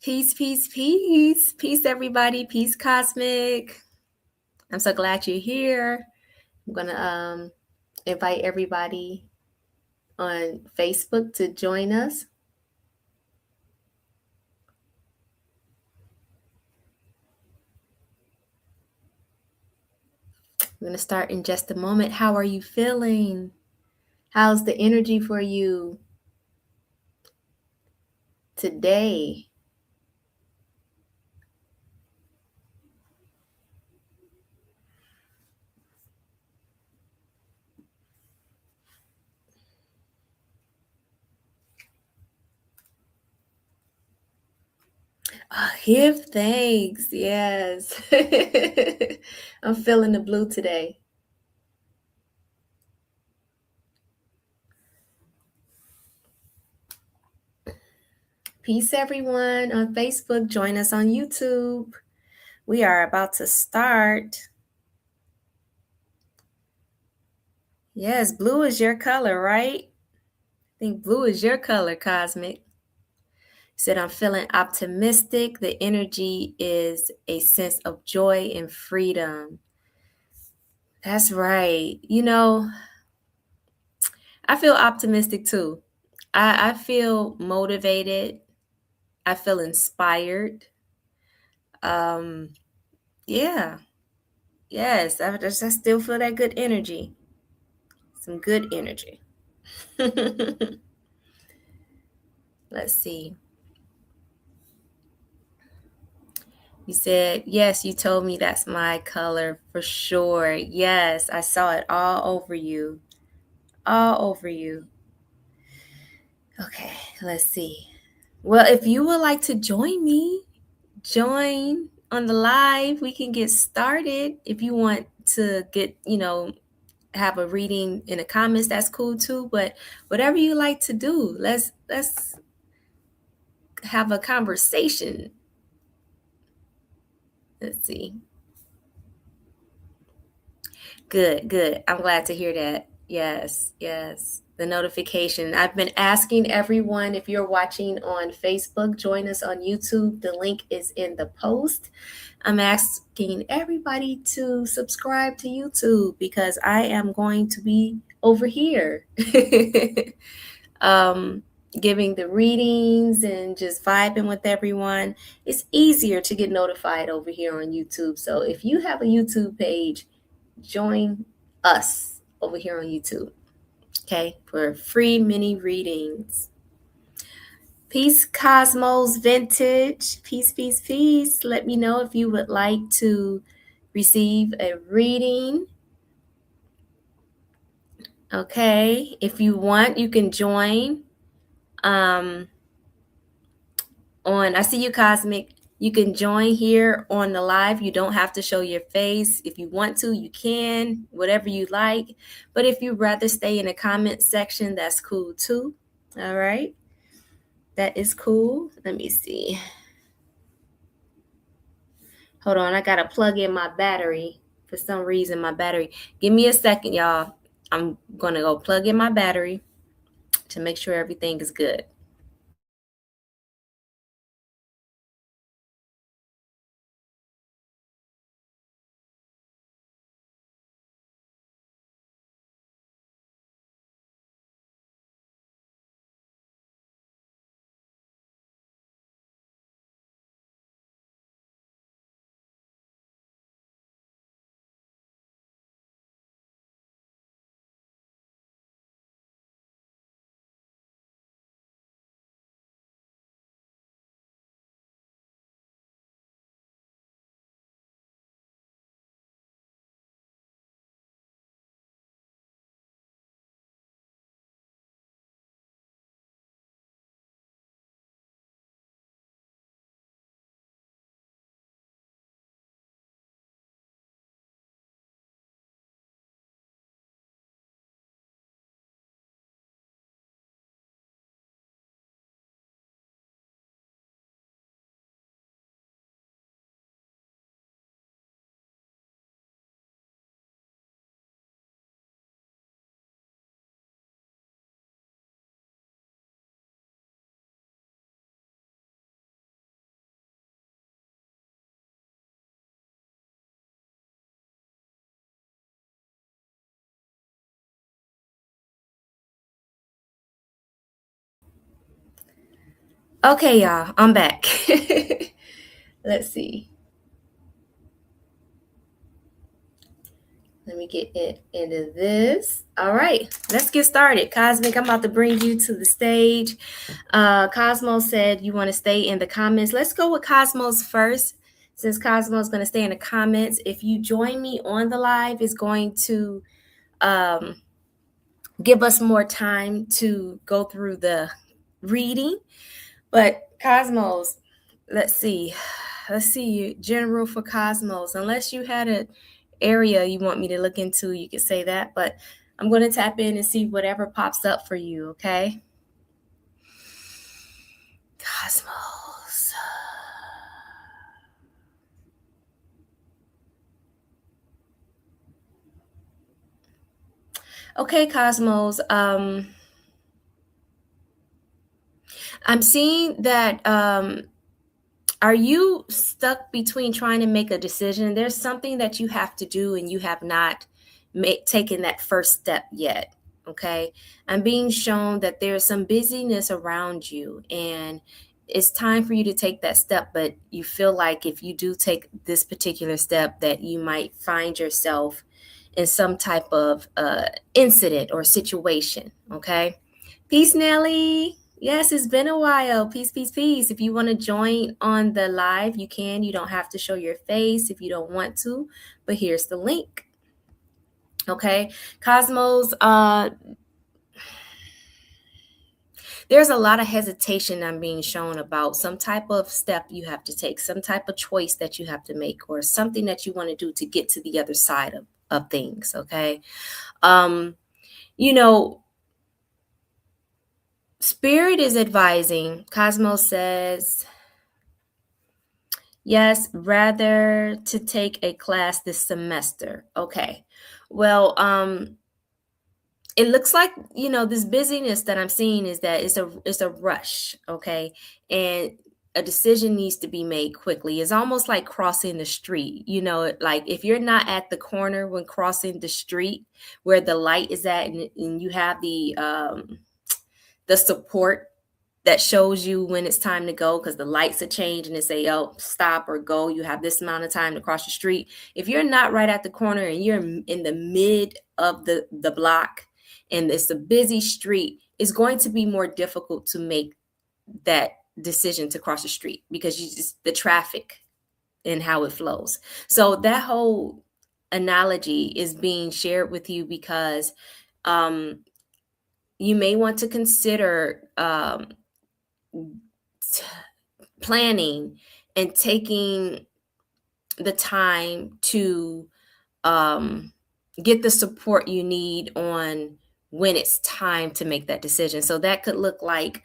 Peace, peace, peace. Peace, everybody. Peace, Cosmic. I'm so glad you're here. I'm going to invite everybody on Facebook to join us. I'm going to start in just a moment. How are you feeling? How's the energy for you today? Give thanks. Yes. I'm feeling the blue today. Peace, everyone on Facebook. Join us on YouTube. We are about to start. Yes, blue is your color, right? I think blue is your color, Cosmic. Said, I'm feeling optimistic. The energy is a sense of joy and freedom. That's right. I feel optimistic too. I feel motivated. I feel inspired. Yeah. Yes, I still feel that good energy. Some good energy. Let's see. You said, yes, you told me that's my color for sure. Yes, I saw it all over you. All over you. Okay, let's see. Well, if you would like to join me, join on the live. We can get started. If you want to get, have a reading in the comments, that's cool too. But whatever you like to do, let's have a conversation. Let's see. Good. I'm glad to hear that. Yes. The notification. I've been asking everyone, if you're watching on Facebook, join us on YouTube. The link is in the post. I'm asking everybody to subscribe to YouTube because I am going to be over here giving the readings and just vibing with everyone. It's easier to get notified over here on YouTube. So if you have a YouTube page, join us over here on YouTube, okay, for free mini readings. Peace, Cosmos Vintage. Peace. Let me know if you would like to receive a reading. Okay, if you want, you can join on, I see you, Cosmic. You can join here on the live. You don't have to show your face. If you want to, you can, whatever you like. But if you'd rather stay in the comment section, that's cool too. All right. That is cool. Let me see. Hold on. I got to plug in my battery. For some reason, my battery. Give me a second, y'all. I'm going to go plug in my battery to make sure everything is good. Okay, y'all, I'm back. Let's see. Let me get it into this. All right, let's get started. Cosmic, I'm about to bring you to the stage. Cosmos said you want to stay in the comments. Let's go with Cosmos first, since Cosmos is going to stay in the comments. If you join me on the live, it's going to um, give us more time to go through the reading. But Cosmos, let's see. Let's see, general for Cosmos. Unless you had an area you want me to look into, you could say that. But I'm going to tap in and see whatever pops up for you, okay? Cosmos. Okay, Cosmos. I'm seeing that are you stuck between trying to make a decision? There's something that you have to do and you have not taken that first step yet. Okay. I'm being shown that there's some busyness around you and it's time for you to take that step, but you feel like if you do take this particular step that you might find yourself in some type of incident or situation. Okay. Peace, Nelly. Yes, it's been a while. Peace, peace, peace. If you want to join on the live, you can. You don't have to show your face if you don't want to, but here's the link. Okay. Cosmos, there's a lot of hesitation I'm being shown about some type of step you have to take, some type of choice that you have to make, or something that you want to do to get to the other side of things. Okay. You know, Spirit is advising. Cosmos says, yes, rather to take a class this semester. Okay. Well, it looks like, this busyness that I'm seeing is that it's a rush, okay? And a decision needs to be made quickly. It's almost like crossing the street. Like if you're not at the corner when crossing the street where the light is at and you have the support that shows you when it's time to go because the lights are changed and they say, oh, stop or go. You have this amount of time to cross the street. If you're not right at the corner and you're in the mid of the block and it's a busy street, it's going to be more difficult to make that decision to cross the street because the traffic and how it flows. So that whole analogy is being shared with you because you may want to consider planning and taking the time to get the support you need on when it's time to make that decision. So that could look like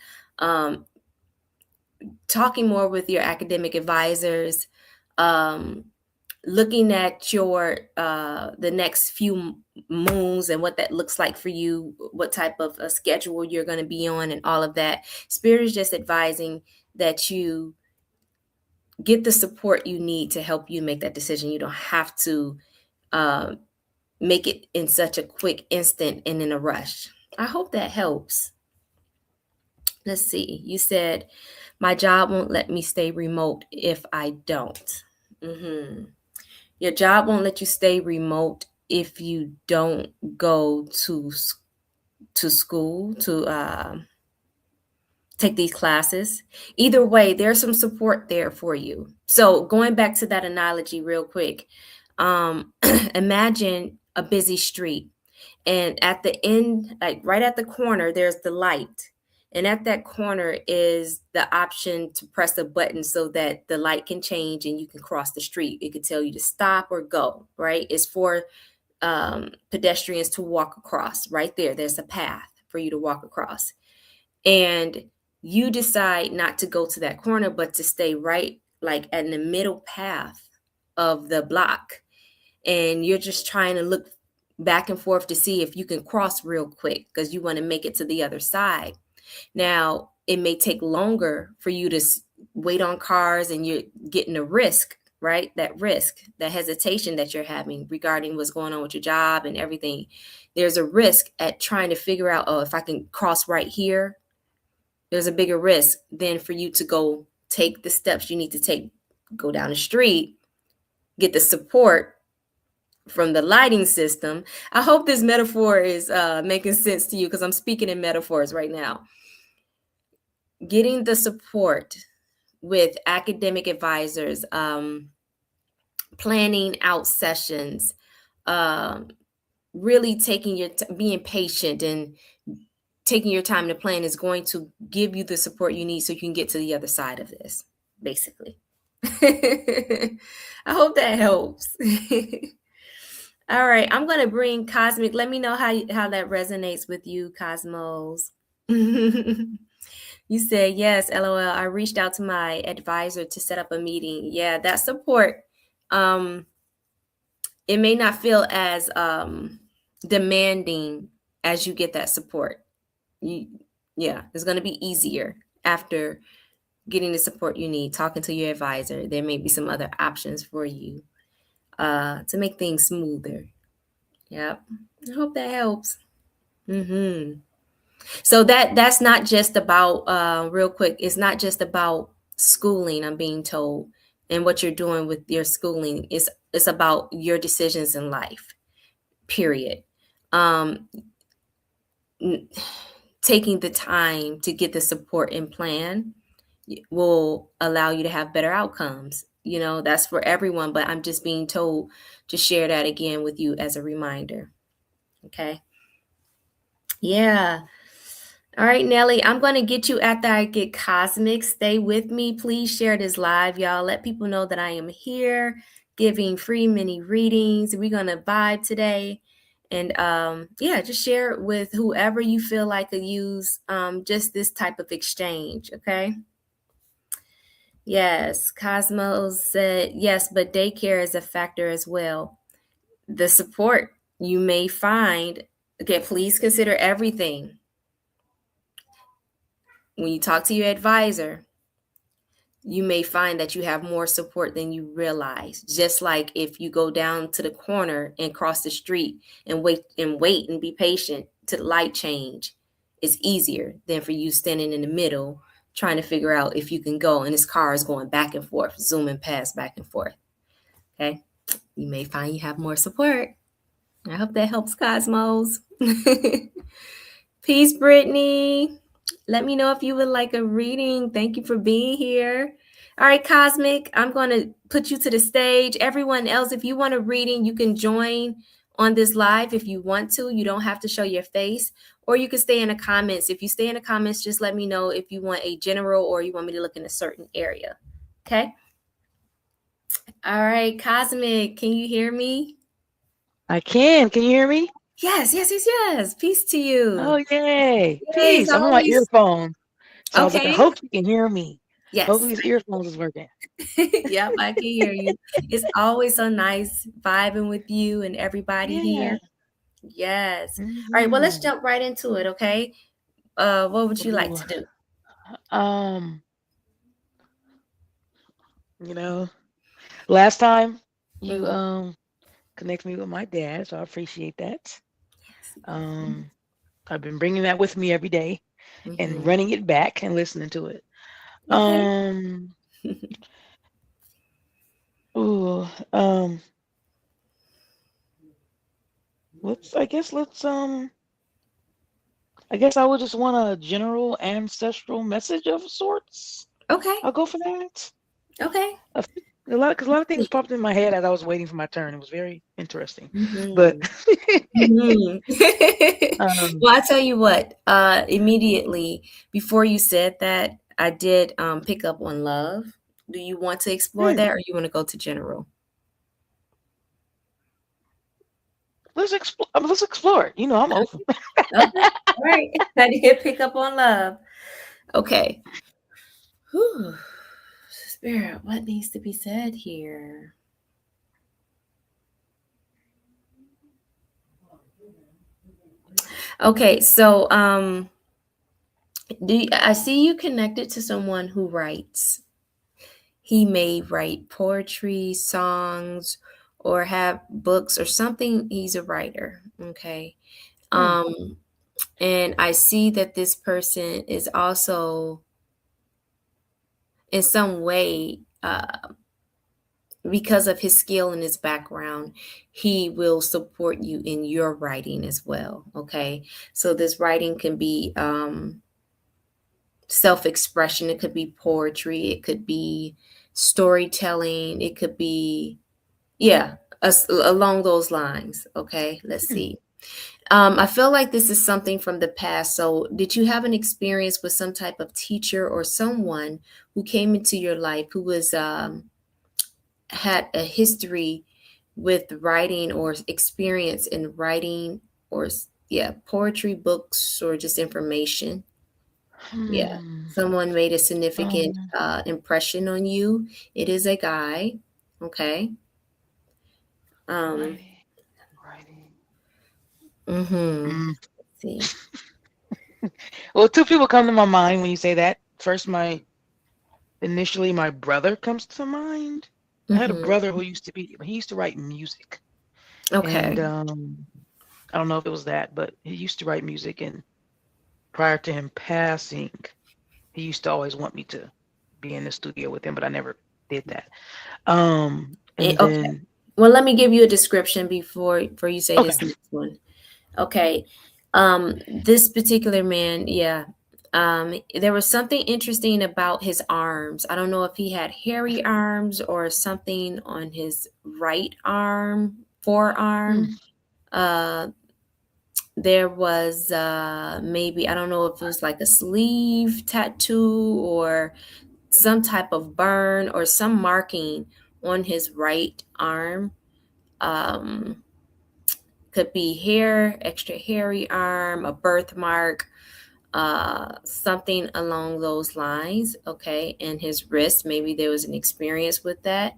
talking more with your academic advisors, looking at your the next few moons and what that looks like for you, what type of a schedule you're going to be on and all of that. Spirit is just advising that you get the support you need to help you make that decision. You don't have to make it in such a quick instant and in a rush. I hope that helps. Let's see. You said my job won't let me stay remote if I don't. Your job won't let you stay remote if you don't go to school to take these classes. Either way, there's some support there for you. So going back to that analogy real quick, imagine a busy street and at the end, like right at the corner, there's the light. And at that corner is the option to press a button so that the light can change and you can cross the street. It could tell you to stop or go, right? It's for pedestrians to walk across. Right there, there's a path for you to walk across. And you decide not to go to that corner, but to stay right like in the middle path of the block. And you're just trying to look back and forth to see if you can cross real quick because you want to make it to the other side. Now, it may take longer for you to wait on cars and you're getting a risk, right? That risk, that hesitation that you're having regarding what's going on with your job and everything. There's a risk at trying to figure out, oh, if I can cross right here, there's a bigger risk than for you to go take the steps you need to take, go down the street, get the support from the lighting system. I hope this metaphor is making sense to you, because I'm speaking in metaphors right now. Getting the support with academic advisors, planning out sessions, really taking your being patient and taking your time to plan is going to give you the support you need so you can get to the other side of this, basically. I hope that helps. All right, I'm going to bring Cosmic. Let me know how that resonates with you, Cosmos. You said, yes, LOL. I reached out to my advisor to set up a meeting. Yeah, that support, it may not feel as demanding as you get that support. It's going to be easier after getting the support you need, talking to your advisor. There may be some other options for you to make things smoother. Yep. I hope that helps. So that's not just about, real quick, it's not just about schooling, I'm being told, and what you're doing with your schooling. It's about your decisions in life, period. Taking the time to get the support and plan will allow you to have better outcomes. That's for everyone, but I'm just being told to share that again with you as a reminder. Okay. Yeah. All right, Nelly, I'm going to get you after I get Cosmic. Stay with me. Please share this live, y'all. Let people know that I am here giving free mini readings. We're going to vibe today. And just share it with whoever you feel like could use just this type of exchange, okay? Yes, Cosmos said, yes, but daycare is a factor as well. The support you may find, okay, please consider everything. When you talk to your advisor, you may find that you have more support than you realize. Just like if you go down to the corner and cross the street and wait and be patient to the light change, it's easier than for you standing in the middle trying to figure out if you can go, and this car is going back and forth, zooming past back and forth. Okay, you may find you have more support. I hope that helps, Cosmos. Peace, Brittany. Let me know if you would like a reading. Thank you for being here. All right, Cosmic, I'm going to put you to the stage. Everyone else, if you want a reading, you can join on this live if you want to. You don't have to show your face, or you can stay in the comments. If you stay in the comments, just let me know if you want a general or you want me to look in a certain area. Okay? All right, Cosmic, can you hear me? I can. Can you hear me? Yes. Peace to you. Oh, yay. Yay, Peace. I'm on my earphone. So I was like, I Okay. hope you can hear me. Yes. Hopefully these earphones is working. Yep, I can hear you. It's always so nice vibing with you and everybody here. Yes. All right, well, let's jump right into it, okay? What would you like to do? Last time you connect me with my dad, so I appreciate that. I've been bringing that with me every day and running it back and listening to it. Okay. I guess I would just want a general ancestral message of sorts. Okay. I'll go for that. Okay. Because a lot of things popped in my head as I was waiting for my turn. It was very interesting. But Well, I tell you what, immediately before you said that, I did pick up on love. Do you want to explore that, or you want to go to general? Let's explore it. I'm open. Okay. All right. I did pick up on love. Okay. Whew. Spirit, what needs to be said here? Okay, so I see you connected to someone who writes. He may write poetry, songs, or have books or something. He's a writer. Okay. And I see that this person is also in some way, because of his skill and his background, he will support you in your writing as well. Okay. So this writing can be self expression, it could be poetry, it could be storytelling, it could be, yeah, along those lines. Okay. Let's Hmm. see. I feel like this is something from the past. So, did you have an experience with some type of teacher or someone who came into your life who was had a history with writing or experience in writing or yeah, poetry, books, or just information? Yeah, Hmm. someone made a significant Um, impression on you. It is a guy. Okay. Um. writing, writing. Mm-hmm. Mm. Let's see. Well, two people come to my mind when you say that. First, initially my brother comes to mind. I had a Mm-hmm. brother he used to write music, and Okay. I don't know if it was that, but he used to write music, and prior to him passing, he used to always want me to be in the studio with him, but I never did that. And Okay. then Well, let me give you a description before you say okay, this next one. Okay. This particular man, yeah. There was something interesting about his arms. I don't know if he had hairy arms or something on his right arm, hmm, forearm. Uh, there was maybe, I don't know if it was like a sleeve tattoo or some type of burn or some marking on his right arm. Um, could be hair, extra hairy arm, a birthmark, something along those lines. Okay. And his wrist, maybe there was an experience with that.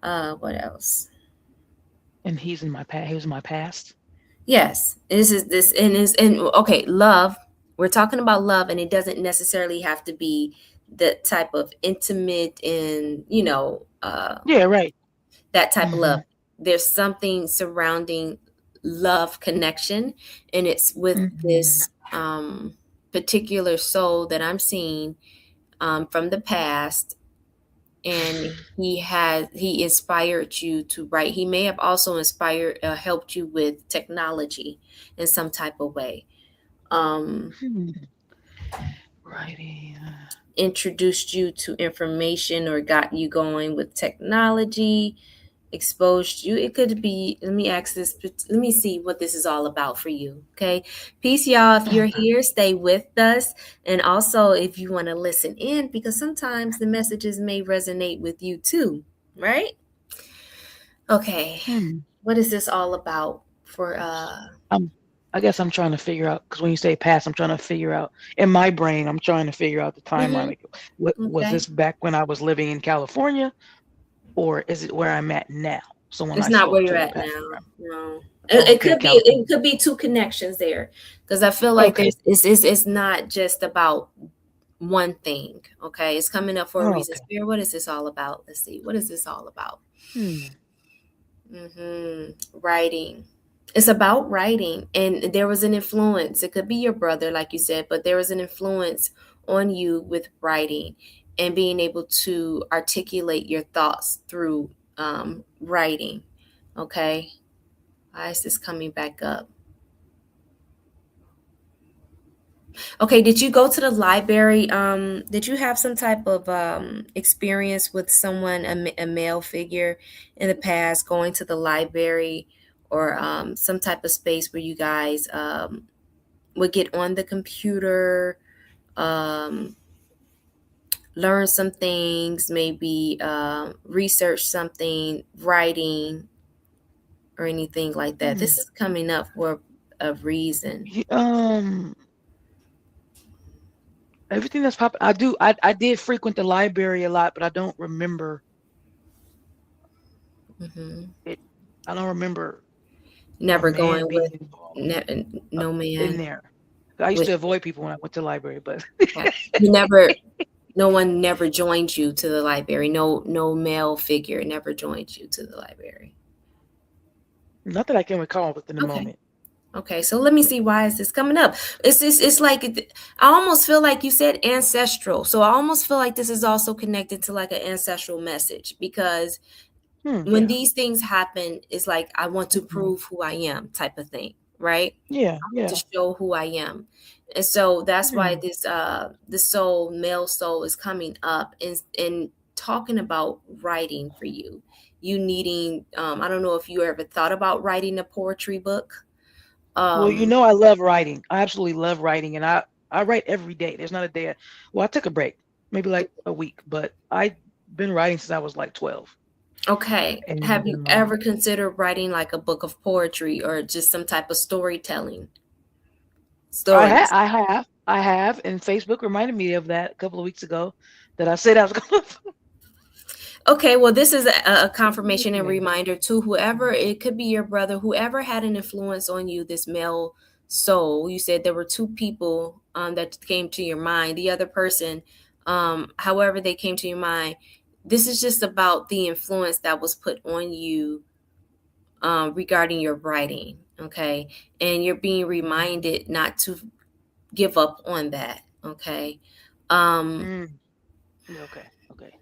What else? and he was in my past. Yes. This and is and okay, love. We're talking about love, and it doesn't necessarily have to be the type of intimate and Yeah, right. that type of Hmm. love. There's something surrounding love connection, and it's with Hmm. this particular soul that I'm seeing from the past. And he inspired you to write. He may have also inspired helped you with technology in some type of way. Um, Hmm. Writing. introduced you to information or got you going with technology, exposed you. It could be, let me ask this, let me see what this is all about for you. Okay. Peace, y'all. If you're Okay. here, stay with us. And also, if you want to listen in, because sometimes the messages may resonate with you too, right? Okay. Hmm. What is this all about for I'm. I guess I'm trying to figure out because when you say past, I'm trying to figure out in my brain. I'm trying to figure out the timeline. mhm, Like, what was okay. this back when I was living in California, or is it where I'm at now? So when It's I not where spoke you're to the at past, now. No. oh, It okay, could be California. two connections there. Because I feel like Okay. there's it's not just about one thing. Okay. It's coming up for a Oh, reason. okay. Spirit, what is this all about? Let's see. What is this all about? Hmm. Writing. It's about writing. And there was an influence. It could be your brother, like you said, but there was an influence on you with writing and being able to articulate your thoughts through writing. Okay. Why is this coming back up? Okay, did you go to the library? Did you have some type of experience with someone, a male figure in the past, going to the library or some type of space where you guys would get on the computer, um, learn some things, maybe research something, writing, or anything like that? Hmm. This is coming up for a reason. Everything that's popping. I did frequent the library a lot, but I don't remember Hmm. it. I don't remember a Never man going with being involved no in man there. I used with to avoid people when I went to the library, but you never, no one never joined you to the library. No male figure never joined you to the library. not that I can recall within the Okay. moment. Okay, so let me see, why is this coming up? It's like I almost feel like you said ancestral. So I almost feel like this is also connected to like an ancestral message, because when Yeah. these things happen, it's like I want to Mhm. prove who I am type of thing, right? Yeah, I want to yeah. show who I am. And so that's why Hmm. the soul, male soul, is coming up and talking about writing for you. You needing, I don't know if you ever thought about writing a poetry book. Well, Um, I love writing. I absolutely love writing, and I write every day. There's not a day. Well, I took a break, maybe like a week, but I've been writing since I was like 12. okay. And Have you ever considered writing like a book of poetry or just some type of storytelling stories? I have, and Facebook reminded me of that a couple of weeks ago that I said I was going to. Okay, well, this is a confirmation and reminder to whoever, it could be your brother, whoever had an influence on you, this male soul. You said there were two people that came to your mind. The other person, however they came to your mind, this is just about the influence that was put on you regarding your writing. Okay, and you're being reminded not to give up on that. Okay. Um, Mm, okay, okay.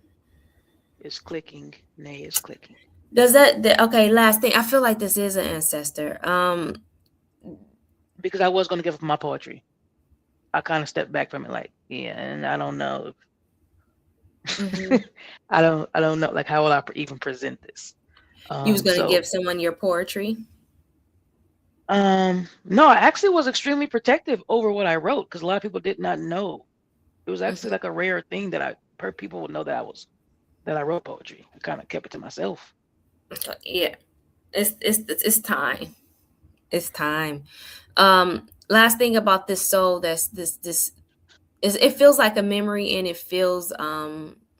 It's clicking. Nay, it's clicking. does okay, last thing. I feel like this is an ancestor. Because I was going to give up my poetry. I kind of stepped back from it, like, yeah, and I don't know. Mhm. I don't know, like, how will I even present this? You was gonna So give someone your poetry? no, I actually was extremely protective over what I wrote because a lot of people did not know. It was actually Mhm. like a rare thing that people would know that that I wrote poetry. I kind of kept it to myself. Yeah, it's time. It's time. Last thing about this soul, that's this is, it feels like a memory, and it feels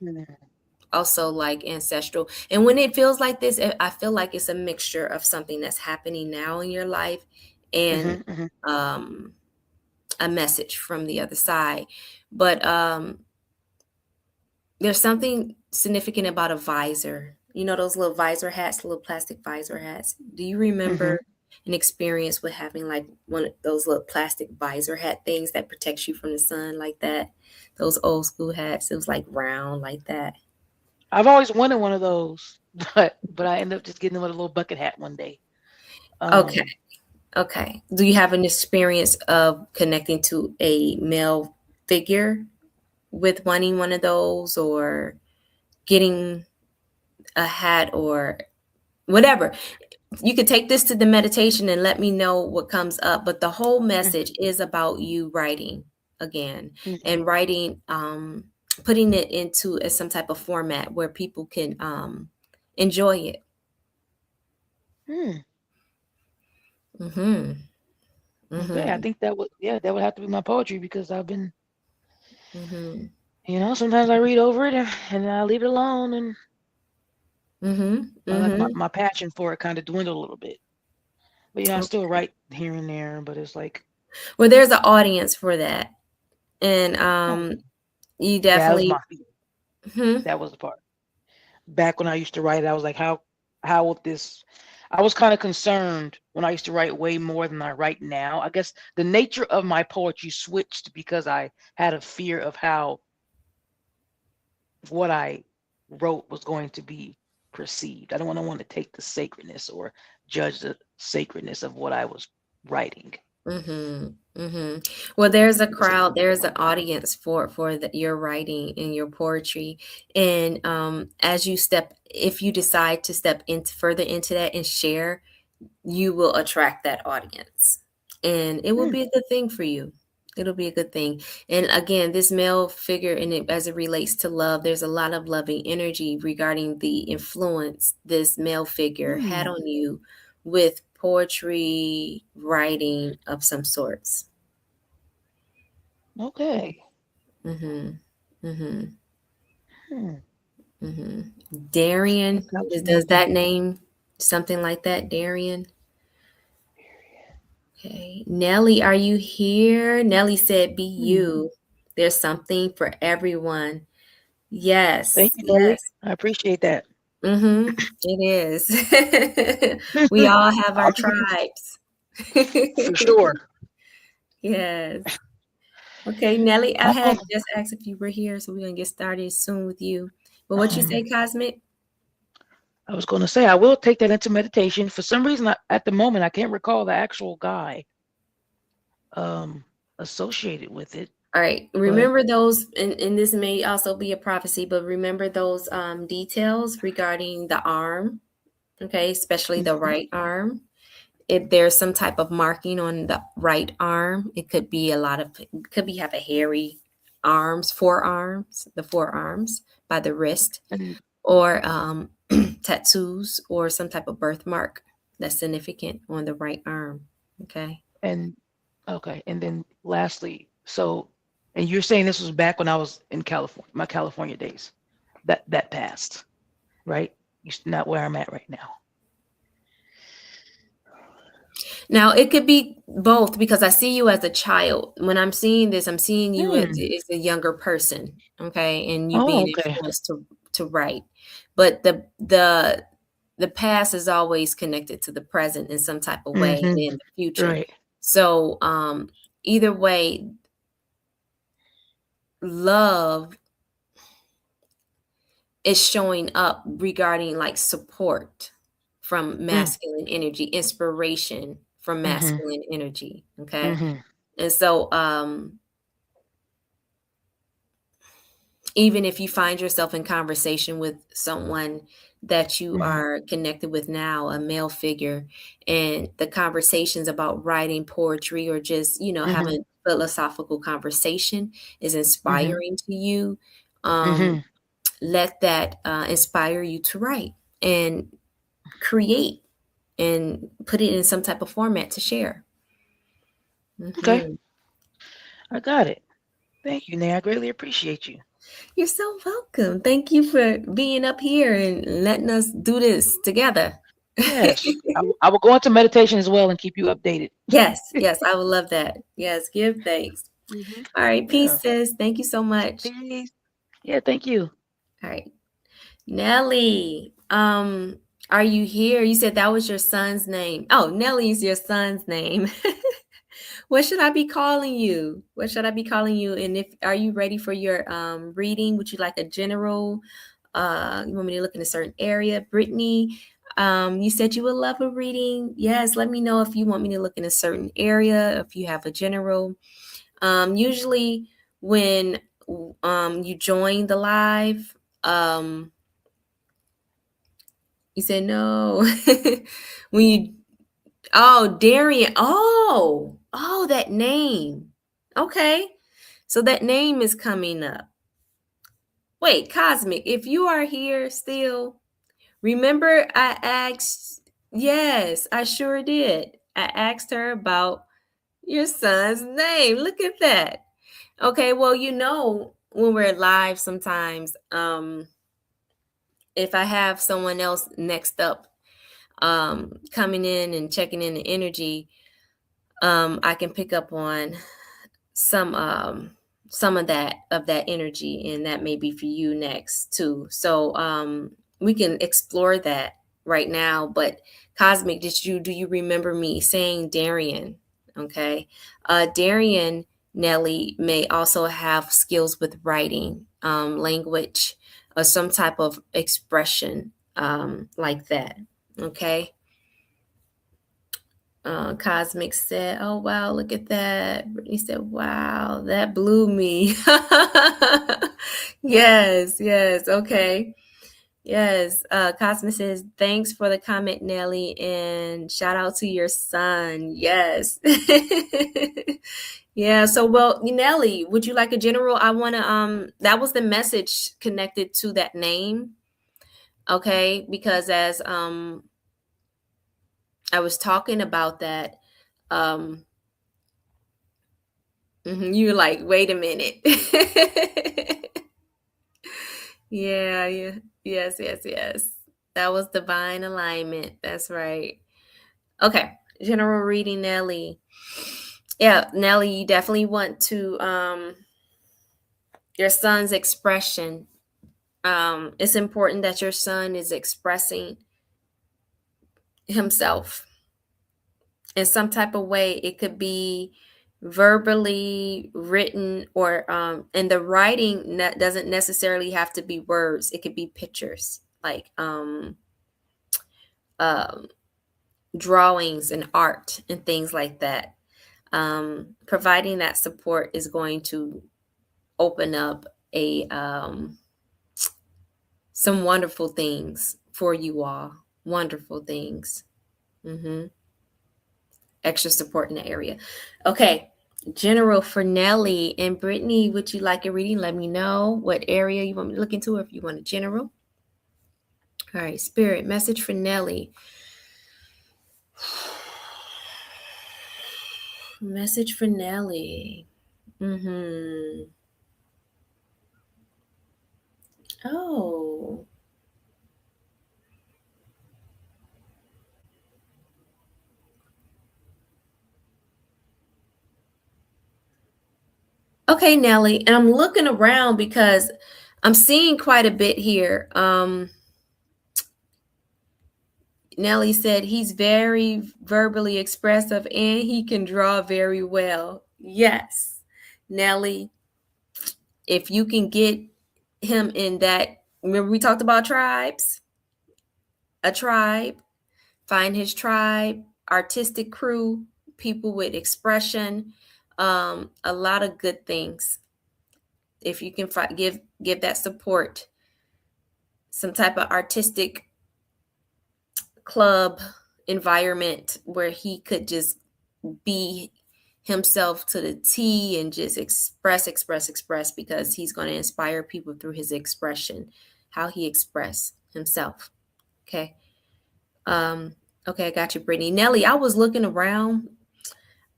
Mm-hmm, also like ancestral. And when it feels like this, I feel like it's a mixture of something that's happening now in your life and mm-hmm. um a message from the other side. But there's something significant about a visor. You know those little visor hats, little plastic visor hats? Do you Mm-hmm. remember an experience with having like one of those little plastic visor hat things that protects you from the sun like that? Those old school hats, it was like round like that. I've always wanted one of those, but I ended up just getting them with a little bucket hat one day. Okay, Um, okay. Do you have an experience of connecting to a male figure with wanting one of those, or getting a hat, or whatever? You could take this to the meditation and let me know what comes up, but the whole mhm, message is about you writing again, mhm. and writing, putting it into some type of format where people can enjoy it. Hmm. Mhm. Okay, I Mhm. think that would have to be my poetry because I've been, Mhm. sometimes I read over it and I leave it alone, and Mhm. I like my, Mhm. my passion for it kind of dwindled a little bit. But I still write here and there, but it's like, Well, there's an audience for that, and oh, you yeah, that was definitely. my fear. Hmm. That was the part. Back when I used to write, I was like, how would this? I was kind of concerned when I used to write way more than I write now. I guess the nature of my poetry switched because I had a fear of how what I wrote was going to be perceived. I don't want to take the sacredness or judge the sacredness of what I was writing. Mhm. Mhm. Well, there's a So, crowd, there's an audience for your writing and your poetry, and as you step, if you decide to step into further into that and share, you will attract that audience, and it will hmm, be a good thing for you. It'll be a good thing. And again, this male figure, and it, as it relates to love, there's a lot of loving energy regarding the influence this male figure had hmm, on you with poetry, writing of some sorts. okay. Mhm. Mhm. Hmm. Mhm. Darian, That helps me. does that name something like that, Darian? Okay. Nelly, are you here? Nelly said, be Hmm. you. There's something for everyone. Thank Yes. you, Nelly. Yes. I appreciate that. Mm-hmm. It is. We all have our I'll be looking. tribes. For sure. Yes. Okay, Nelly, I Oh, had just asked if you were here, so we're gonna get started soon with you. But what you say, Cosmic? I was going to say I will take that into meditation. For some reason, at the moment, I can't recall the actual guy um, associated with it. All right. But Remember those, and this may also be a prophecy, but remember those details regarding the arm, okay, especially the right arm. If there's some type of marking on the right arm, it could be have a hairy arms, forearms, the forearms by the wrist, and or tattoos or some type of birthmark that's significant on the right arm. Okay. and okay, and then lastly, and you're saying this was back when I was in California, my California days. That passed, right? Not where I'm at right now. Now it could be both because I see you as a child. When I'm seeing this, I'm seeing you as a younger person, okay, and you Oh, being okay. influenced to write. But the past is always connected to the present in some type of way and in the future. Right. So either way, love is showing up regarding like support from masculine energy, inspiration from masculine energy. Okay. And so even if you find yourself in conversation with someone that you are connected with now, a male figure, and the conversations about writing poetry or just, having philosophical conversation is inspiring to you, let that inspire you to write and create and put it in some type of format to share. Okay. Mhm. I got it. Thank you, Nay. I greatly appreciate you. You're so welcome. Thank you for being up here and letting us do this together. Yes. I will go into meditation as well and keep you updated. Yes, yes, I would love that. Yes, give thanks. All right, Yeah. peace, sis. Thank you so much. Peace. Yeah, thank you. All right. Nelly, are you here? You said that was your son's name. Oh, Nelly is your son's name. What should I be calling you? What should I be calling you? And if are you ready for your reading? Would you like a general? You want me to look in a certain area? Brittany, you said you would love a reading. Yes, let me know if you want me to look in a certain area, if you have a general. Usually when you join the live, you said no. When you Darian. Oh, that name. Okay. So that name is coming up. Wait, Cosmic, if you are here still, remember I asked, yes, I sure did. I asked her about your son's name. Look at that. Okay, well, when we're live sometimes, if I have someone else next up coming in and checking in the energy, I can pick up on some of that energy, and that may be for you next too. So we can explore that right now. But Cosmic, do you remember me saying Darian? Okay. Darian, Nelly, may also have skills with writing, language, or some type of expression like that. Okay. Cosmic said, "Oh wow, look at that." Brittany said, "Wow, that blew me." Yes, yes, okay. Yes. Cosmic says, "Thanks for the comment, Nelly, and shout out to your son." Yes. Yeah, so well, Nelly, would you like a general? I want to that was the message connected to that name. Okay, because as I was talking about that, you're like, wait a minute. Yeah, yeah. Yes, yes, yes. That was divine alignment. That's right. Okay. General reading, Nelly. Yeah, Nelly, you definitely want to your son's expression. It's important that your son is expressing himself. in some type of way. It could be verbally written, or and the writing doesn't necessarily have to be words. It could be pictures, like um, drawings and art and things like that. Providing that support is going to open up a some wonderful things for you all. Wonderful things. Extra support in the area. Okay. General for Nelly and Brittany, would you like a reading? Let me know what area you want me to look into, if you want a general. All right, Spirit, message for Nelly. Message for Nelly. Oh. Okay, Nelly. And I'm looking around because I'm seeing quite a bit here. Nelly said he's very verbally expressive and he can draw very well. Yes, Nelly, if you can get him in that, remember we talked about tribes? A tribe, find his tribe, artistic crew, people with expression, a lot of good things. If you can give that support, some type of artistic club environment where he could just be himself to the T and just express, because he's going to inspire people through his expression, how he express himself. Okay. Okay, I got you, Brittany. Nelly, I was looking around.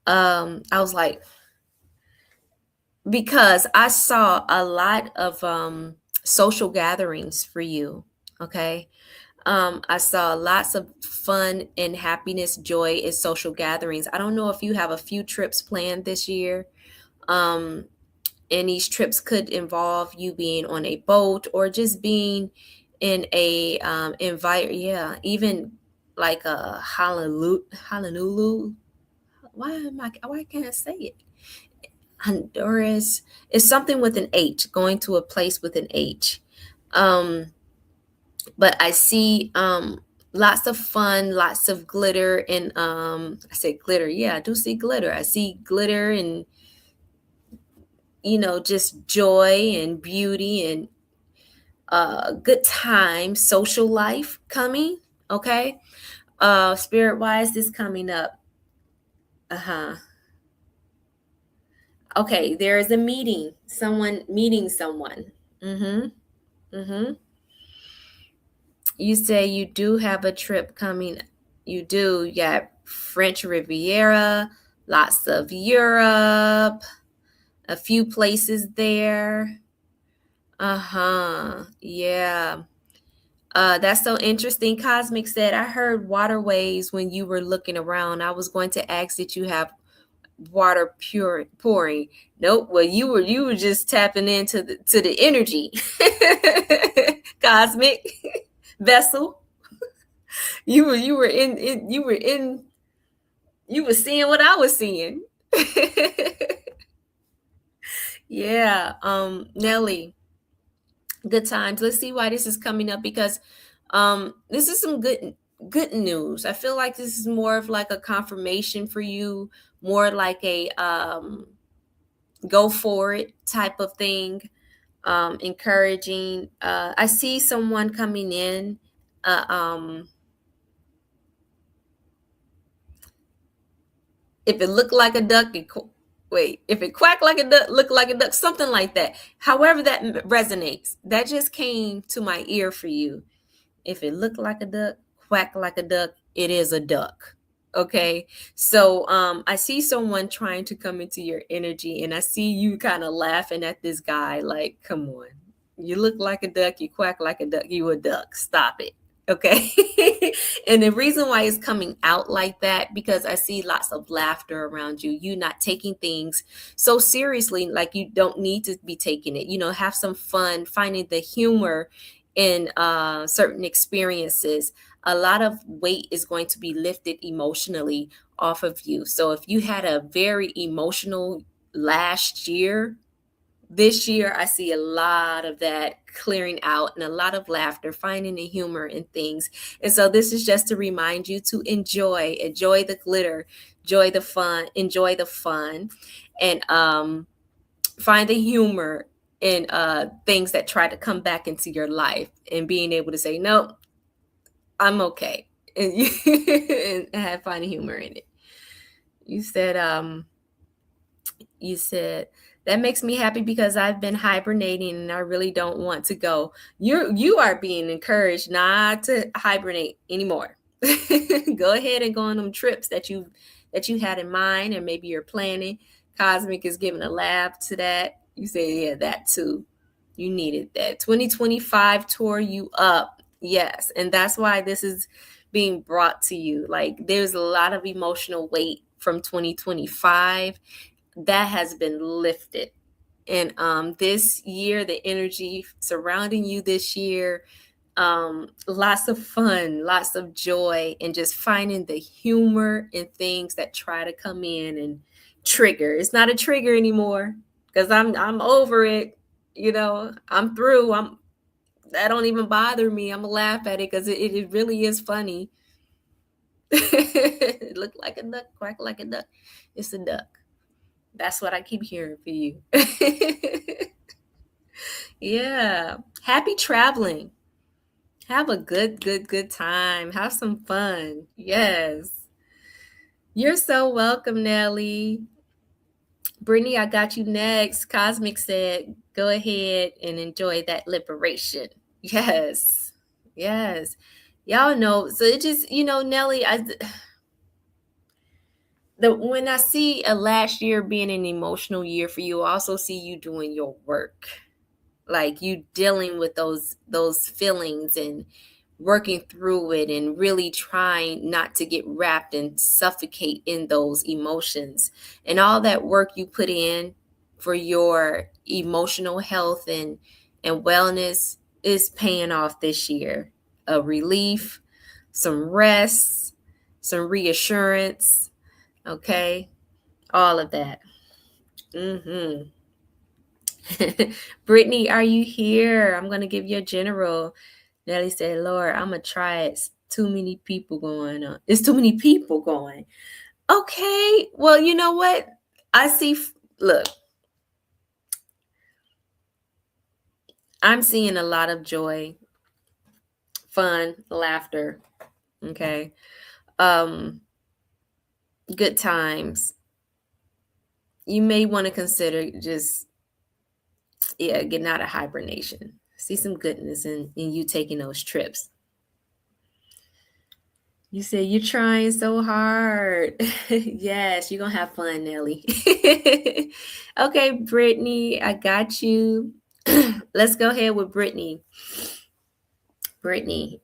I was like, because I saw a lot of social gatherings for you. Okay. I saw lots of fun and happiness, joy at social gatherings. I don't know if you have a few trips planned this year. And these trips could involve you being on a boat or just being in a even like a Honolulu. Why can't I say it? Honduras. It's something with an H, going to a place with an H. But I see lots of fun, lots of glitter, and I say glitter. Yeah, I do see glitter. I see glitter and just joy and beauty and good time, social life coming. Okay. Spirit wise, this coming up. Uh-huh. Okay, there is a meeting. Someone meeting someone. Mm-hmm. Mm-hmm. You say you do have a trip coming. You do. You got French Riviera, lots of Europe, a few places there. Uh-huh. Yeah. That's so interesting. Cosmic said, I heard waterways when you were looking around. I was going to ask that you have water pouring. Nope. Well, you were just tapping into the energy. Cosmic vessel. You were seeing what I was seeing. Yeah. Nelly, good times. Let's see why this is coming up, because this is some good news. I feel like this is more of like a confirmation for you, more like a go for it type of thing. Encouraging. I see someone coming in. If it looked like a duck, if it quacked like a duck, looked like a duck, something like that. However that resonates, that just came to my ear for you. If it looked like a duck, quack like a duck, it is a duck. Okay. So I see someone trying to come into your energy, and I see you kind of laughing at this guy like, come on. You look like a duck, you quack like a duck, you a duck. Stop it. Okay. And the reason why it's coming out like that, because I see lots of laughter around you. You not taking things so seriously, like you don't need to be taking it. Have some fun, finding the humor in certain experiences. a lot of weight is going to be lifted emotionally off of you. So if you had a very emotional last year, this year I see a lot of that clearing out and a lot of laughter, finding the humor in things. And so this is just to remind you to enjoy the glitter, enjoy the fun, and find the humor in things that try to come back into your life, and being able to say, no, I'm okay. And, and have find humor in it. You said, that makes me happy because I've been hibernating and I really don't want to go. You are being encouraged not to hibernate anymore. Go ahead and go on them trips that you had in mind, and maybe you're planning. Cosmic is giving a laugh to that. You say, yeah, that too. You needed that. 2025 tore you up. Yes. And that's why this is being brought to you. Like, there's a lot of emotional weight from 2025 that has been lifted. And this year, the energy surrounding you this year, lots of fun, lots of joy, and just finding the humor in things that try to come in and trigger. It's not a trigger anymore because I'm over it. I'm through. That don't even bother me. I'm gonna laugh at it because it really is funny. It look like a duck, quack like a duck. It's a duck. That's what I keep hearing for you. Yeah. Happy traveling. Have a good time. Have some fun. Yes. You're so welcome, Nelly. Brittany, I got you next. Cosmic said, go ahead and enjoy that liberation. Yes. Yes. Y'all know. So it just, Nelly, when I see a last year being an emotional year for you, I also see you doing your work. Like, you dealing with those feelings and working through it, and really trying not to get wrapped and suffocate in those emotions. And all that work you put in for your emotional health and wellness is paying off this year. A relief, some rest, some reassurance, okay? All of that. Brittany, are you here? I'm going to give you a general. Nelly said, Lord, I'm going to try it. It's too many people going on. It's too many people going. Okay. Well, you know what? Look, I'm seeing a lot of joy, fun, laughter. Okay. Good times. You may want to consider just, getting out of hibernation. See some goodness in you taking those trips. You said you're trying so hard. Yes, you're going to have fun, Nelly. Okay, Brittany, I got you. Let's go ahead with Brittany. Brittany,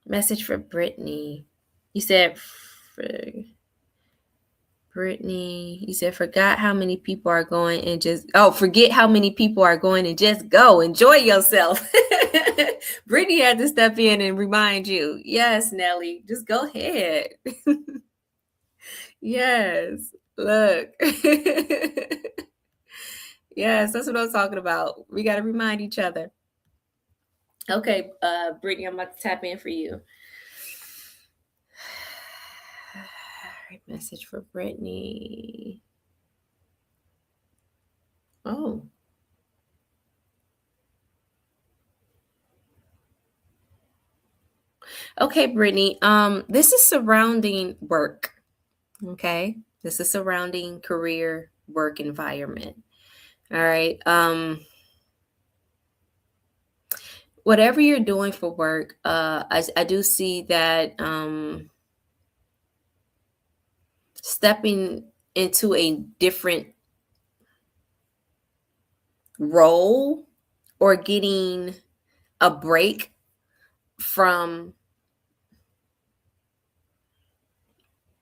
message for Brittany. You said, Brittany, you said, forget how many people are going and just go. Enjoy yourself. Brittany had to step in and remind you. Yes, Nelly, just go ahead. Yes, look. Yes, that's what I'm talking about. We got to remind each other. Okay, Brittany, I'm about to tap in for you. Message for Brittany. Oh. Okay, Brittany. This is surrounding work. Okay. This is surrounding career, work environment. All right. Whatever you're doing for work, I do see that stepping into a different role or getting a break from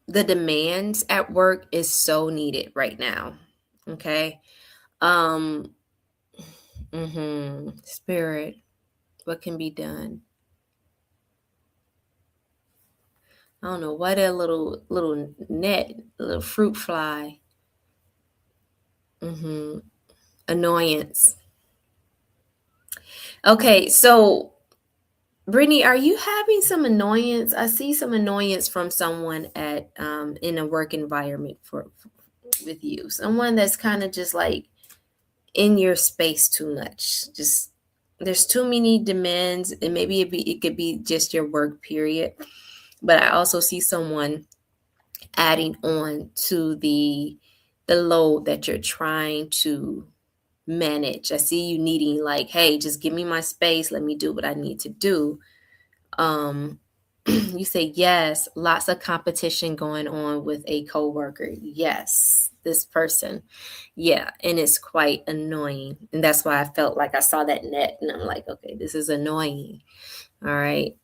the demands at work is so needed right now. Okay. Spirit, what can be done? I don't know what a little net, a little fruit fly. Annoyance. Okay, so Brittany, are you having some annoyance? I see some annoyance from someone at in a work environment with you. Someone that's kind of just like in your space too much. Just there's too many demands, and maybe it could be just your work period. But I also see someone adding on to the load that you're trying to manage. I see you needing like, hey, just give me my space, let me do what I need to do. You say yes, lots of competition going on with a coworker. Yes, this person. Yeah, and it's quite annoying. And that's why I felt like I saw that net and I'm like, okay, this is annoying. All right.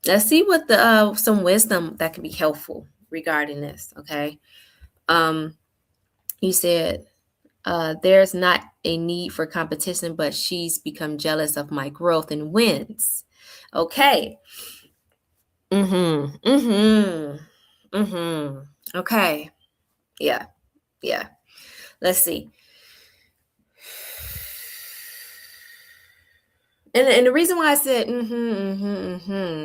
Let's see what the some wisdom that can be helpful regarding this, okay? You said there's not a need for competition, but she's become jealous of my growth and wins. Okay. Mm-hmm. Mm-hmm. Mm-hmm. Okay. Yeah. Yeah. Let's see. And the reason why I said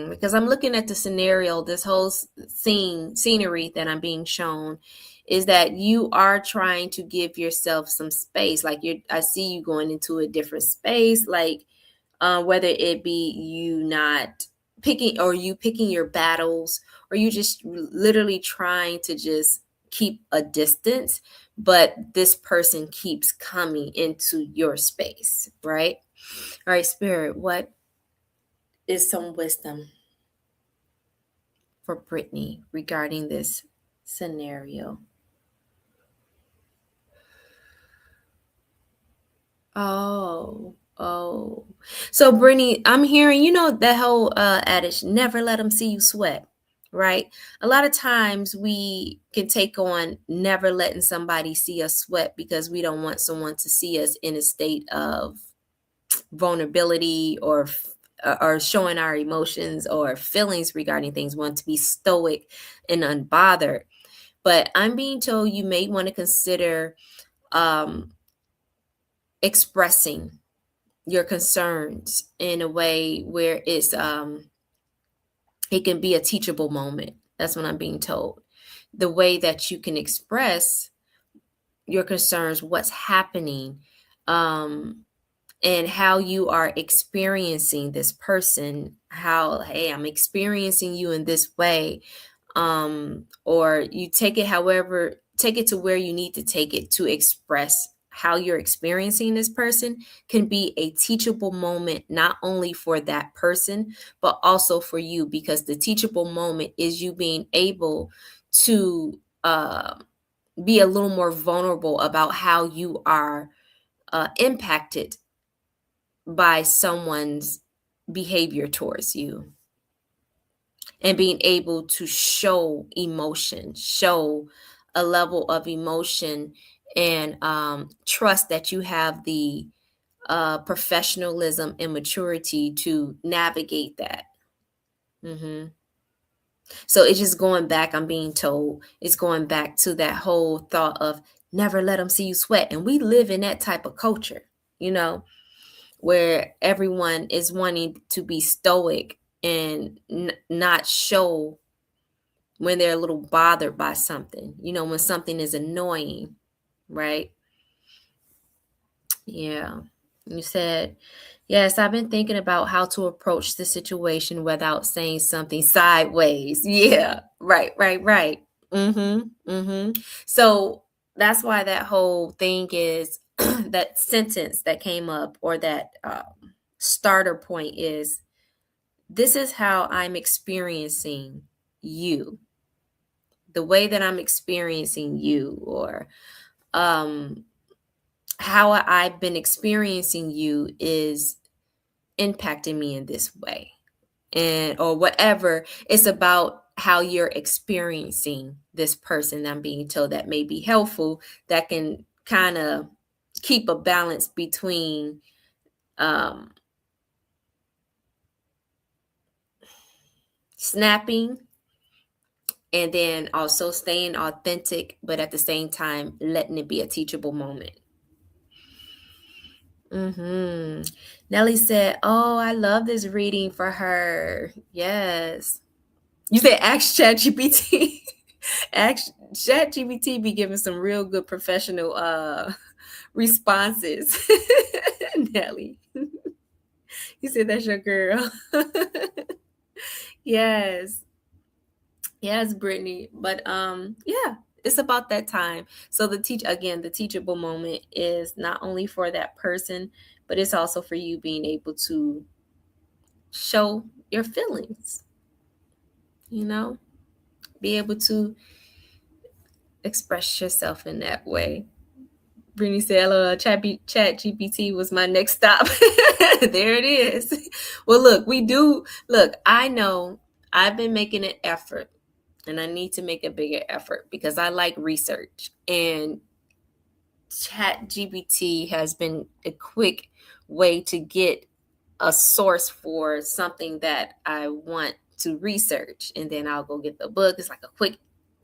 because I'm looking at the scenario, this whole scenery that I'm being shown is that you are trying to give yourself some space. Like I see you going into a different space, like whether it be you not picking or you picking your battles or you just literally trying to just keep a distance, but this person keeps coming into your space, right? All right, Spirit, what is some wisdom for Brittany regarding this scenario? Oh. So, Brittany, I'm hearing, that whole adage, never let them see you sweat, right? A lot of times we can take on never letting somebody see us sweat because we don't want someone to see us in a state of vulnerability or showing our emotions or feelings regarding things. We want to be stoic and unbothered. But I'm being told you may want to consider um, expressing your concerns in a way where it can be a teachable moment. That's what I'm being told. The way that you can express your concerns, what's happening, and how you are experiencing this person, how, hey, I'm experiencing you in this way, or you take it to where you need to take it to express how you're experiencing this person can be a teachable moment, not only for that person but also for you, because the teachable moment is you being able to be a little more vulnerable about how you are impacted by someone's behavior towards you, and being able to show emotion, show a level of emotion and trust that you have the professionalism and maturity to navigate that. hmm So it's just going back, I'm being told, it's going back to that whole thought of never let them see you sweat. And we live in that type of culture, you know, where everyone is wanting to be stoic and not show when they're a little bothered by something, when something is annoying, right? Yeah. You said, yes, I've been thinking about how to approach the situation without saying something sideways. Yeah. Right. So that's why that whole thing is that sentence that came up, or that starter point is, this is how I'm experiencing you, the way that I'm experiencing you, or how I've been experiencing you is impacting me in this way, and or whatever. It's about how you're experiencing this person. I'm being told that may be helpful, that can kind of keep a balance between um, snapping And then also staying authentic, but at the same time, letting it be a teachable moment. Nelly said, "Oh, I love this reading for her." Yes. You said ask ChatGPT. Ask ChatGPT be giving some real good professional responses. Nelly. You said that's your girl. Yes. Yes, Brittany. But yeah, it's about that time. So the teachable moment is not only for that person, but it's also for you being able to show your feelings, you know, be able to express yourself in that way. Brittany said, Chat GPT was my next stop. There it is. Well, look, I know I've been making an effort and I need to make a bigger effort because I like research. And Chat GPT has been a quick way to get a source for something that I want to research. And then I'll go get the book. It's like a quick.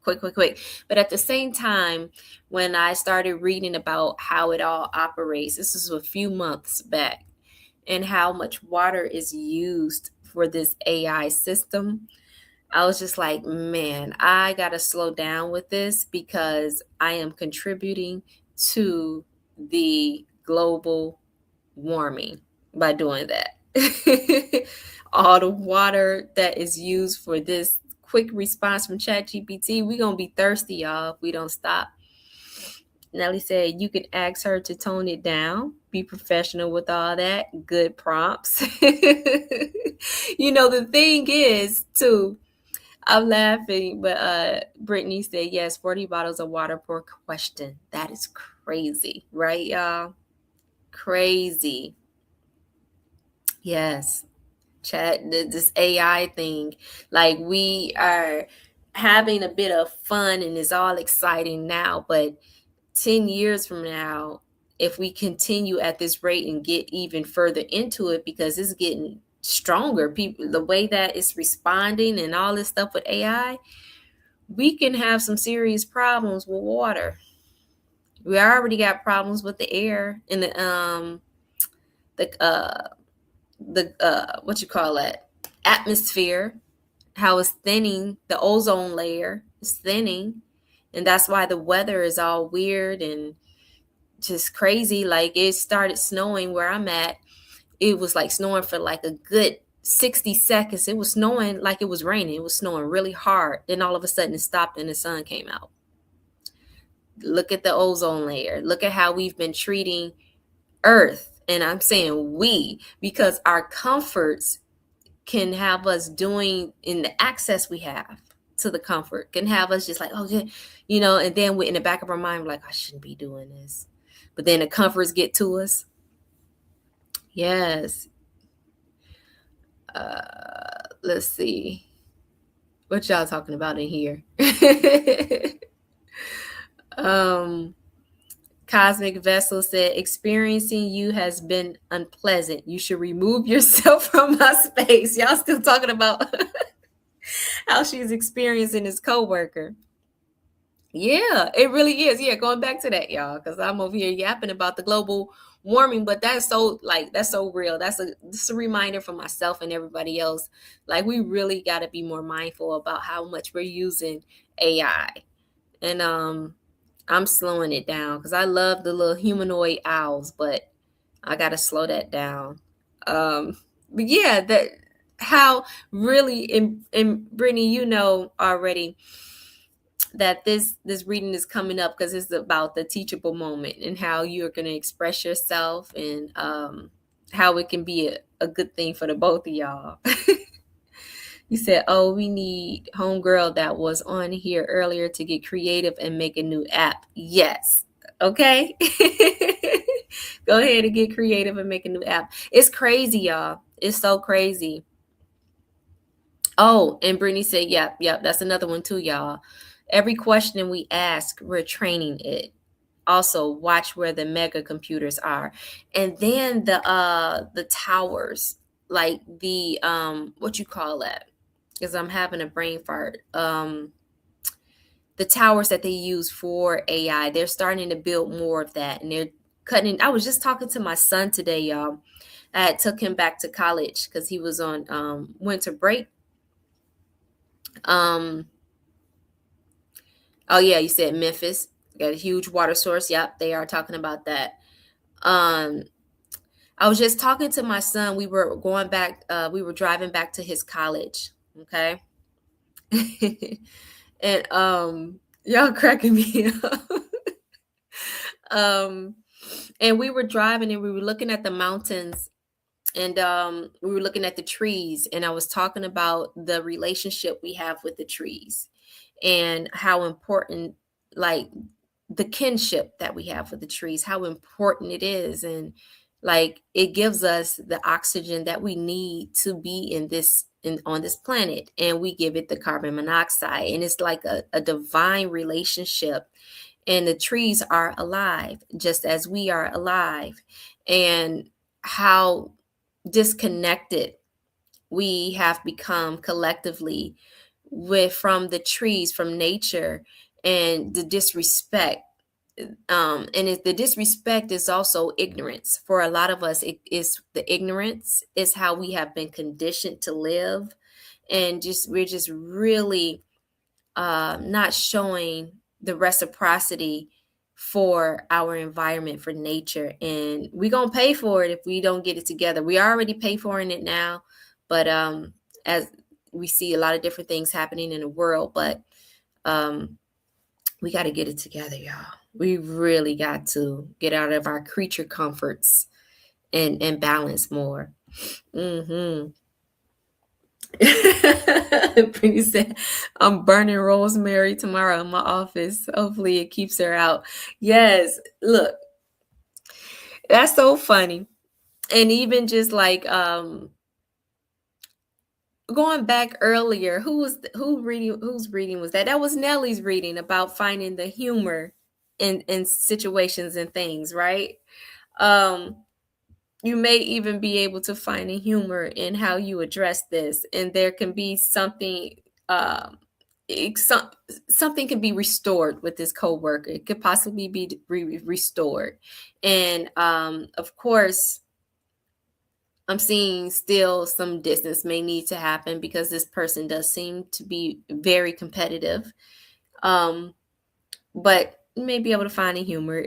But at the same time, when I started reading about how it all operates, this is a few months back, and how much water is used for this AI system, I was just like, man, I got to slow down with this because I am contributing to the global warming by doing that. All the water that is used for this quick response from ChatGPT, we're going to be thirsty, y'all, if we don't stop. Nelly said you can ask her to tone it down, be professional with all that, good prompts. The thing is, too, I'm laughing, but Brittany said, yes, 40 bottles of water per question. That is crazy, right, y'all? Crazy. Yes. This AI thing. Like, we are having a bit of fun and it's all exciting now, but 10 years from now, if we continue at this rate and get even further into it, because it's getting stronger, people, the way that it's responding and all this stuff with AI, we can have some serious problems with water. We already got problems with the air and the what you call that, atmosphere, how it's thinning, the ozone layer is thinning, and that's why the weather is all weird and just crazy. Like, it started snowing where I'm at. It was like snowing for like a good 60 seconds. It was snowing like it was raining. It was snowing really hard. Then all of a sudden it stopped and the sun came out. Look at the ozone layer. Look at how we've been treating Earth. And I'm saying we, because our comforts can have us doing, in the access we have to the comfort, can have us just like, oh, yeah, and then we, in the back of our mind, we're like, I shouldn't be doing this. But then the comforts get to us. Yes. Let's see. What y'all talking about in here? Cosmic Vessel said, experiencing you has been unpleasant. You should remove yourself from my space. Y'all still talking about how she's experiencing his coworker. Yeah, it really is. Yeah, going back to that, y'all, because I'm over here yapping about the global warming, but that's so real. That's a reminder for myself and everybody else. Like, we really got to be more mindful about how much we're using AI. And I'm slowing it down because I love the little humanoid owls, but I got to slow that down. But yeah, that how really, and Brittany, already that this reading is coming up because it's about the teachable moment and how you're going to express yourself, and how it can be a good thing for the both of y'all. You said, oh, we need homegirl that was on here earlier to get creative and make a new app. Yes. Okay. Go ahead and get creative and make a new app. It's crazy, y'all. It's so crazy. Oh, and Brittany said, yep, that's another one too, y'all. Every question we ask, we're training it. Also, watch where the mega computers are. And then the towers, like the what you call that? Because I'm having a brain fart. the towers that they use for AI. They're starting to build more of that, and they're cutting. I was just talking to my son today, y'all. I took him back to college because he was on winter break. Um, oh yeah, you said Memphis got a huge water source. Yep, they are talking about that. Um, I was just talking to my son. We were going back. We were driving back to his college. Okay, and y'all cracking me up. um, and we were driving and we were looking at the mountains, and we were looking at the trees, and I was talking about the relationship we have with the trees and how important, like, the kinship that we have with the trees, how important it is. And like, it gives us the oxygen that we need to be on this planet, and we give it the carbon monoxide, and it's like a divine relationship. And the trees are alive just as we are alive. And how disconnected we have become collectively from the trees, from nature, and the disrespect. The disrespect is also ignorance. For a lot of us, it is the ignorance is how we have been conditioned to live, and we're just really not showing the reciprocity for our environment, for nature. And we're going to pay for it if we don't get it together. We already pay for it now, but as we see a lot of different things happening in the world, but we got to get it together, y'all. We really got to get out of our creature comforts and balance more. Mm-hmm. Brittany said, I'm burning rosemary tomorrow in my office. Hopefully it keeps her out. Yes, look, that's so funny. And even just like going back earlier, whose reading was that? That was Nellie's reading about finding the humor in situations and things, right? You may even be able to find a humor in how you address this, and there can be something something can be restored with this coworker. It could possibly be restored. And of course, I'm seeing still some distance may need to happen because this person does seem to be very competitive. But you may be able to find a humor,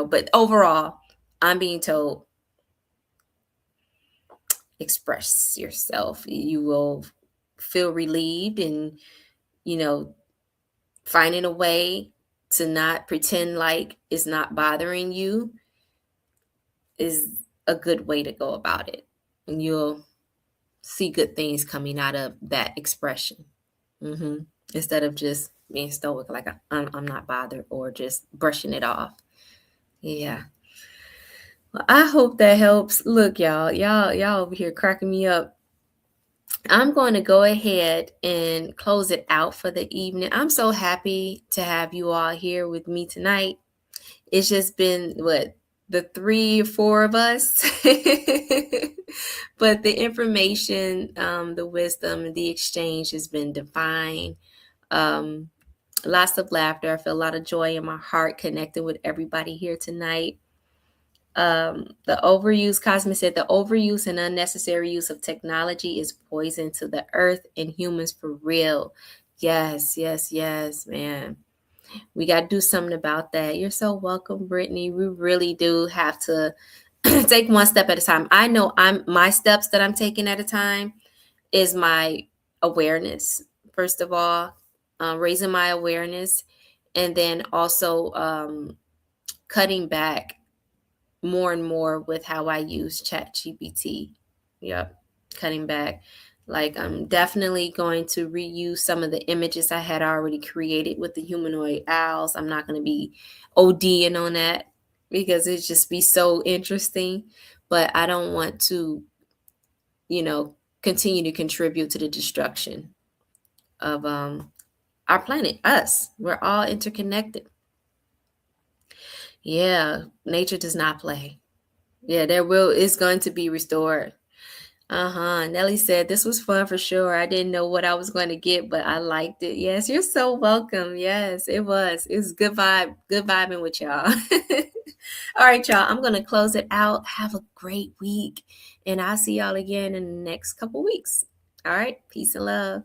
but overall, I'm being told, express yourself. You will feel relieved, and finding a way to not pretend like it's not bothering you is a good way to go about it. And you'll see good things coming out of that expression. Instead of just being stoic, like I'm not bothered, or just brushing it off. Yeah. Well, I hope that helps. Look, y'all over here cracking me up. I'm going to go ahead and close it out for the evening. I'm so happy to have you all here with me tonight. It's just been the 3 or 4 of us, but the information, the wisdom, the exchange has been divine. Lots of laughter. I feel a lot of joy in my heart connecting with everybody here tonight. The overuse, Cosmic said, the overuse and unnecessary use of technology is poison to the earth and humans for real. Yes, man. We got to do something about that. You're so welcome, Brittany. We really do have to take one step at a time. I know my steps that I'm taking at a time is my awareness. First of all, raising my awareness, and then also cutting back more and more with how I use ChatGPT. Yep, cutting back. Like, I'm definitely going to reuse some of the images I had already created with the humanoid owls. I'm not going to be ODing on that because it just be so interesting. But I don't want to, continue to contribute to the destruction of our planet, us. We're all interconnected. Yeah, nature does not play. Yeah, it's going to be restored. Nelly said this was fun for sure. I didn't know what I was going to get, but I liked it. Yes, you're so welcome. Yes, it was. It was good vibe, good vibing with y'all. All right, y'all. I'm going to close it out. Have a great week. And I'll see y'all again in the next couple weeks. All right. Peace and love.